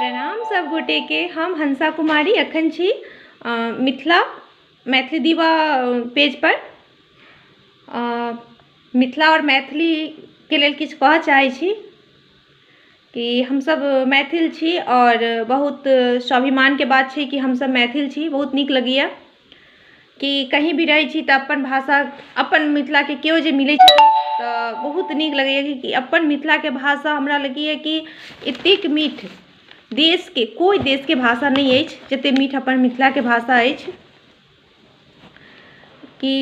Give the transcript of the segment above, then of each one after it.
प्रणाम सब गोटे के। हम हंसा कुमारी अखन छी मिथिला मैथिली दीवा पेज पर मिथिला और मैथिली के लेल किछु कहऽ चाहै छी कि हम सब मैथिल छी और बहुत स्वाभिमान के बात छै कि हम सब मैथिल छी। बहुत नीक लगैया कि कहीं भी रहै छी तऽ अपन भाषा अपन मिथिला के केओ जे मिलै छै तऽ बहुत नीक लगैया कि अपन मिथिला के भाषा हमरा लगैया कि एतेक मीठ देश के कोई देश के भाषा नहीं अछि जते मीठ अपन मिथिला के भाषा अछि। कि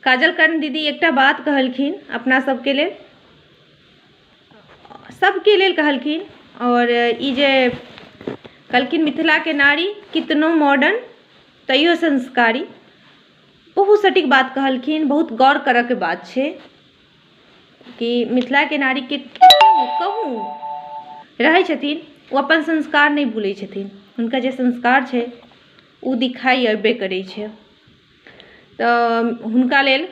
काजल कर्ण दीदी एकटा बात कहलखिन अपना सबके लेल कहलखिन और ई जे कहलखिन मिथिला के नारी कितनो मॉडर्न तैयो संस्कारी, बहुत सटीक बात कहलखिन। बहुत गौर करऽ के बात छै कि मिथिला के नारी के कहूँ रहै छथिन ओ अपन संस्कार नहीं भूलै छथिन। हुनका जे संस्कार छै ओ दिखाई अबे करै छै। तऽ हुनका लेल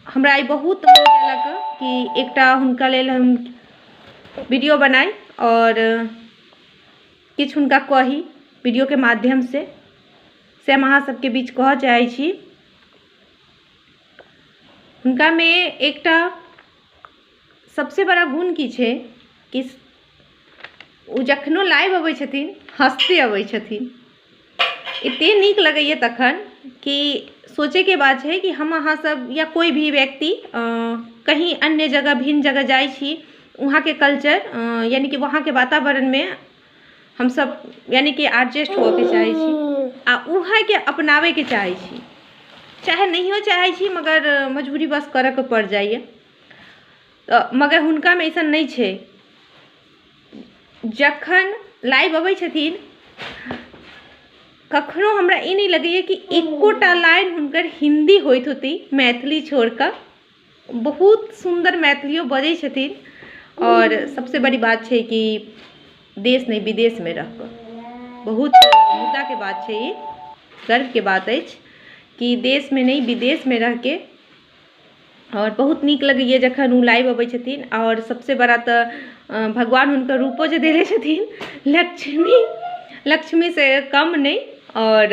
हमरा ई बहुत मन केलक कि एकटा हुनका लेल हम वीडियो बनाई और किछु हुनका कही वीडियो के माध्यम से हम अहाँ सबके बीच कहऽ चाहै छी। हुनका में एकटा सबसे बड़ा गुण की छै कि ओ जखनो लाइव अबै छथिन हंसते अबै छथिन। एते नीक लगैया तखन कि सोचे के बात है कि हम अहाँ सब या कोई भी व्यक्ति कहीं अन्य जगह भिन्न जगह जाई छी, वहाँ के कल्चर यानी कि वहाँ के वातावरण में हम सब यानी कि एडजस्ट हो के चाहे छी आ वहाँ के अपनावे के चाहे छी, चाहे नहीं चाहे छी मगर मजबूरी बस करऽ के पड़ जाइए। मगर हुनका में ऐसा नहीं छै। जखन लाइव अबै छथिन कखनो हमरा ई नहीं लगैया कि एकोटा लाइन हुनकर हिंदी होइत होती मैथिली छोड़ कर। बहुत सुंदर मैथिलियो बजै छथिन और सबसे बड़ी बात छै कि देश नहीं विदेश में रहकर बहुत मुद्दा के बात छै, ये गर्व के बात अछि कि देश में नहीं विदेश में रह के और बहुत नीक लगैया जखन ओ लाइव अबै छथिन। और सबसे बड़ा तो भगवान हुनकर रूपो जे देले छथिन लक्ष्मी से कम नहीं और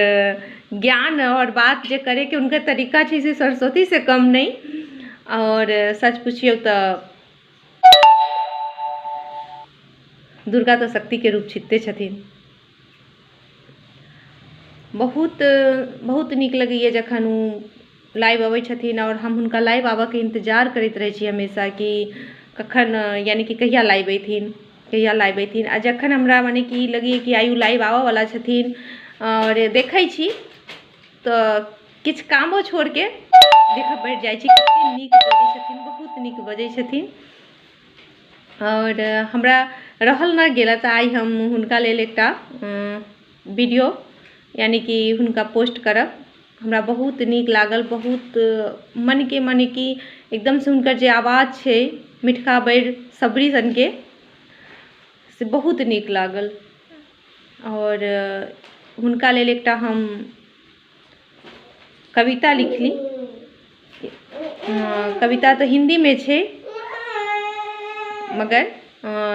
ज्ञान और बात जे करे के उनका तरीका छै से सरस्वती से कम नहीं। और सच पूछियो तो दुर्गा तो शक्ति के रूप छिपते छथिन। बहुत बहुत नीक लगैया जखन ओ लाइव अबै छथिन और हम हुनका लाइव आबऽ के इंतजार करैत रहै छी हमेशा कि कखन यानी कि कहिया लाइव अयथिन आ जखन हमरा माने कि लगैया कि आयु लाइव आबऽ वाला छथिन और देखै छी तो किछु कामो छोड़ के देखऽ बैठ जाइ छी। कते नीक बजै छथिन, बहुत नीक बजै छथिन और हमरा रहल ना गेला तऽ आइ हम हुनका लेल एकटा वीडियो यानी कि हुनका पोस्ट करब। हमरा बहुत नीक लागल, बहुत मन के माने कि एकदम से हुनकर जे आवाज छै मिठका बैर सबरी सन के से बहुत नीक लागल। और हुनका लेल एकटा हम कविता लिखली। कविता तो हिंदी में छै मगर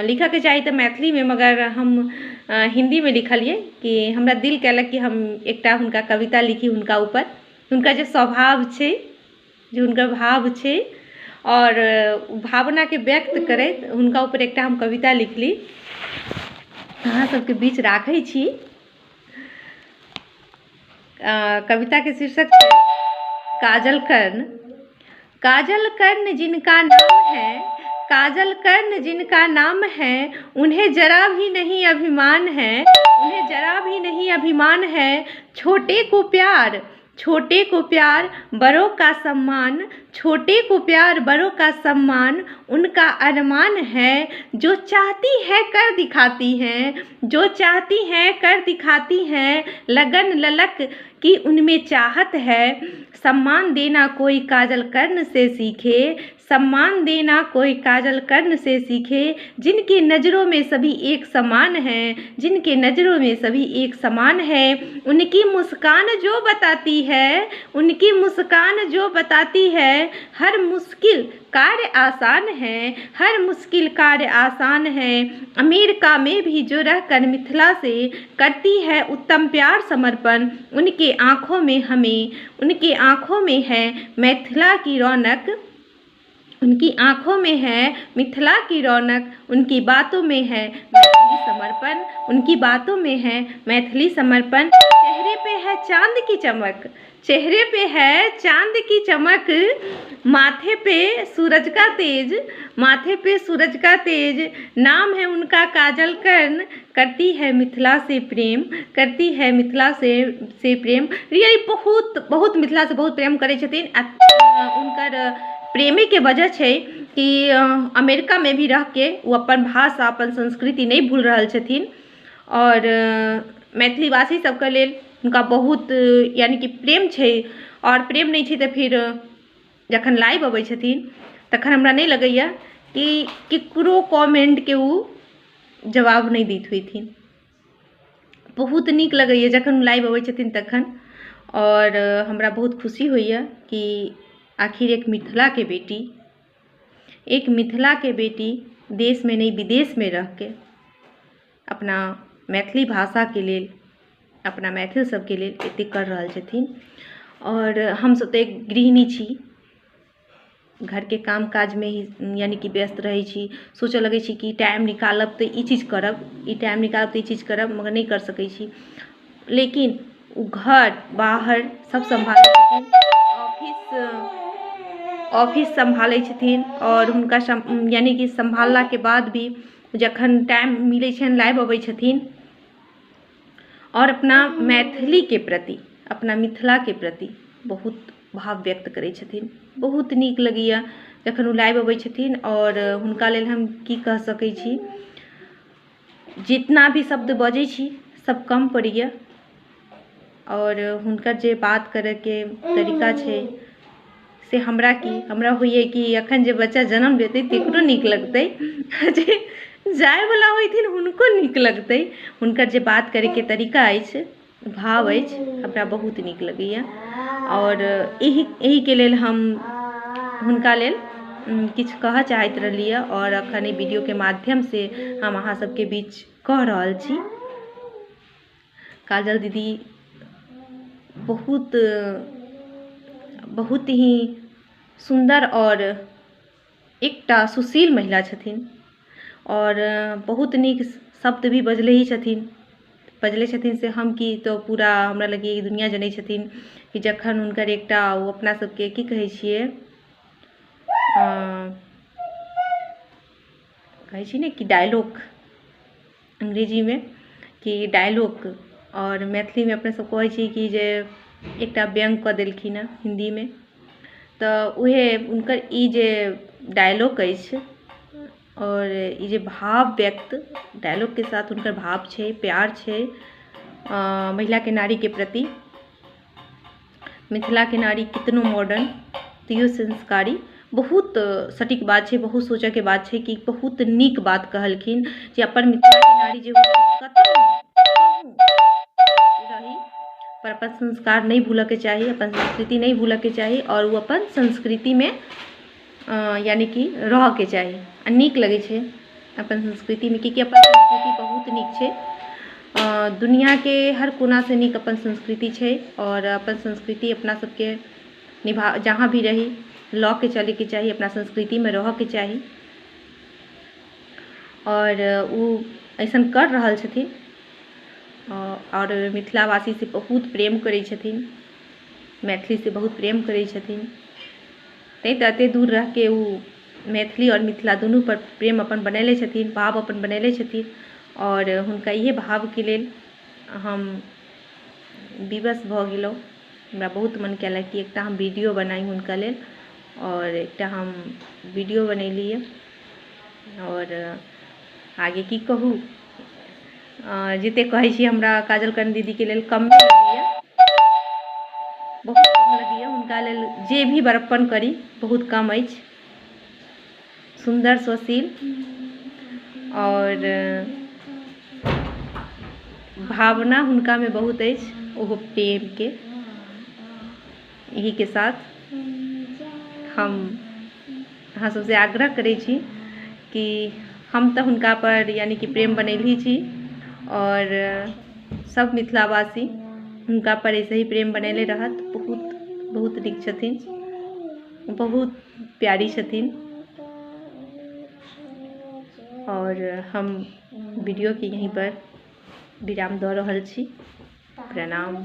लिखऽ के चाही तो मैथिली में, मगर हम हिंदी में लिखलिए कि हमरा दिल कहलक कि हम एकटा हुनका कविता लिखी हुनका ऊपर। हुनका जे स्वभाव छै, जो हुनकर भाव छै और भावना के व्यक्त करैत हुनका ऊपर एकटा हम कविता लिखली, अहाँ सबके बीच राखै छी। कविता के शीर्षक है काजल कर्ण। काजल कर्ण जिनका नाम है, काजल कर्ण जिनका नाम है, उन्हें जरा भी नहीं अभिमान है, उन्हें जरा भी नहीं अभिमान है। छोटे को प्यार, छोटे को प्यार, बड़ों का सम्मान, छोटे को प्यार बड़ों का सम्मान उनका अरमान है। जो चाहती है कर दिखाती हैं, जो चाहती हैं कर दिखाती हैं, लगन ललक की उनमें चाहत है। सम्मान देना कोई काजल कर्ण से सीखे, सम्मान देना कोई काजल कर्ण से सीखे। जिनकी नज़रों में सभी एक समान हैं, जिनके नज़रों में सभी एक समान है। उनकी मुस्कान जो बताती है, उनकी मुस्कान जो बताती है हर मुश्किल कार्य आसान है, हर मुश्किल कार्य आसान है। अमेरिका में भी जो रहकर मिथिला से करती है उत्तम प्यार समर्पण, उनके आँखों में है मिथिला की रौनक, उनकी आँखों में है मिथिला की रौनक, उनकी बातों में है मैथिली समर्पण, उनकी बातों में है मैथिली समर्पण। चेहरे पे है चांद की चमक, चेहरे पे है चांद की चमक, माथे पे सूरज का तेज, माथे पे सूरज का तेज। नाम है उनका काजल कर्ण, करती है मिथिला से प्रेम, करती है मिथिला से प्रेम। रियली बहुत मिथिला से बहुत प्रेम करै छथिन। उनकर प्रेमी के वजह छै कि अमेरिका में भी रह के वो अपन भाषा अपन संस्कृति नहीं भूल रहल छथिन। और मैथिली वासी सबके लेल उनका बहुत यानी कि प्रेम छै। और प्रेम नहीं छै तो फिर जखन लाइव अबै छथिन तखन हमरा नहीं लगैया कि केकरो कमेंट के वो जवाब नहीं दैत होथिन। बहुत नीक लगैया जखन लाइव अबै छथिन तखन। और हमरा बहुत खुशी होइया कि आखिर एक मिथिला के बेटी देश में नहीं विदेश में रह के अपना मैथिली भाषा के लेल, अपना मैथिल सबके लेल एते कर रहल छथिन। और हम सब तो एक गृहिणी छी, घर के काम काज में ही यानी कि व्यस्त रहे छी। सोचऽ लगे छी कि टाइम निकालब तो ई चीज़ करब, ई टाइम निकालब तो ई चीज़ करब, मगर नहीं कर सकै छी। लेकिन वो घर बाहर सब संभालै छथिन, ऑफिस संभालै छथिन। और हुनका यानी कि संभालला के बाद भी जखन टाइम मिलै छनि लाइव अबै छथिन और अपना मैथिली के प्रति, अपना मिथिला के प्रति बहुत भाव व्यक्त करै छथिन। बहुत नीक लगैया जखन वो लाइव अबै छथिन। और हुनका लेल हम की कह सकै छी, जितना भी शब्द बजै छी सब कम पड़ैया। और हुनकर जे बात करे के तरीका छै से हमरा होइए कि अखन जे बच्चा जन्म लेतै तकरो नीक लगतै, जे जायवला होइथिन हुनको नीक लगतै। हुनकर जे बात करे के तरीका अछि, भाव अछि, हमरा बहुत नीक लगैया। और एही के लेल हम हुनका लेल किछु कहऽ चाहैत रहलिए। और अखन ई वीडियो के माध्यम से हम अहाँ सबके बीच कह रहल छी। काजल दीदी बहुत ही सुंदर और एकटा सुशील महिला छथिन। और बहुत नीक शब्द भी बजले छथिन से हम की तो पूरा हमरा लगे दुनिया जनै छथिन कि जखन हुनकर एकटा वो अपना सबके की कहै छियै, कहै छी ने कि डायलॉग अंग्रेजी में कि डायलॉग, और मैथिली में अपने सब कहै छी कि जे एकटा व्यंग कऽ देलखिन हँ हिंदी में। तो उहे उनकर ई जे डायलॉग अछि और ई जे भाव व्यक्त डायलॉग के साथ उनकर भाव छै, प्यार छै महिला के नारी के प्रति। मिथिला के नारी कितनो मॉडर्न तैयो संस्कारी, बहुत सटीक बात छै, बहुत सोचऽ के बात छै कि बहुत नीक बात कहलखिन जे अपन मिथिला के नारी जे कतहु रही पर अपन संस्कार नहीं भूलऽ के चाही, अपन संस्कृति नहीं भूलऽ के चाही। और वो अपन संस्कृति में यानी कि रह के चाही। आ नीक लगे छै अपन संस्कृति में, क्योंकि अपन संस्कृति बहुत नीक छै। दुनिया के हर कोना से नीक अपन संस्कृति छै। और अपन संस्कृति अपना सबके जहाँ भी रही लऽ के चले के चाही, अपना संस्कृति में रह के चाही। और वो ऐसन कर रहल छथिन। और मिथिलावासी से बहुत प्रेम करै छथिन, मैथिली से बहुत प्रेम करै छथिन। तैं तऽ एते दूर रह के वो मैथिली और मिथिला दुनू पर प्रेम अपन बनैले छथिन, भाव अपन बनैले छथिन। और हुनका इहे भाव के लेल हम विवश भऽ गेलहुँ। हमरा बहुत मन केलक कि एकटा हम वीडियो बनाई हुनका लेल, और एकटा हम वीडियो बनैलिए। और आगे की कहू, जते कहै छी हमरा काजल कर्ण दीदी के लेल कम लगैया, बहुत कम लगैया। हुनका लेल जे भी बड़प्पन करी बहुत कम अछि। सुंदर सुशील और भावना हुनका में बहुत अछि, ओहो प्रेम के। यही के साथ हम अहाँ सबसे आग्रह करै छी कि हम तऽ हुनका पर यानी कि प्रेम बनैली छी और सब मिथिलावासी हुनका पर ऐसे ही प्रेम बनैले रहत। बहुत बहुत नीक छथिन, बहुत प्यारी छथिन। और हम वीडियो के यहीं पर विराम दऽ रहल छी। प्रणाम।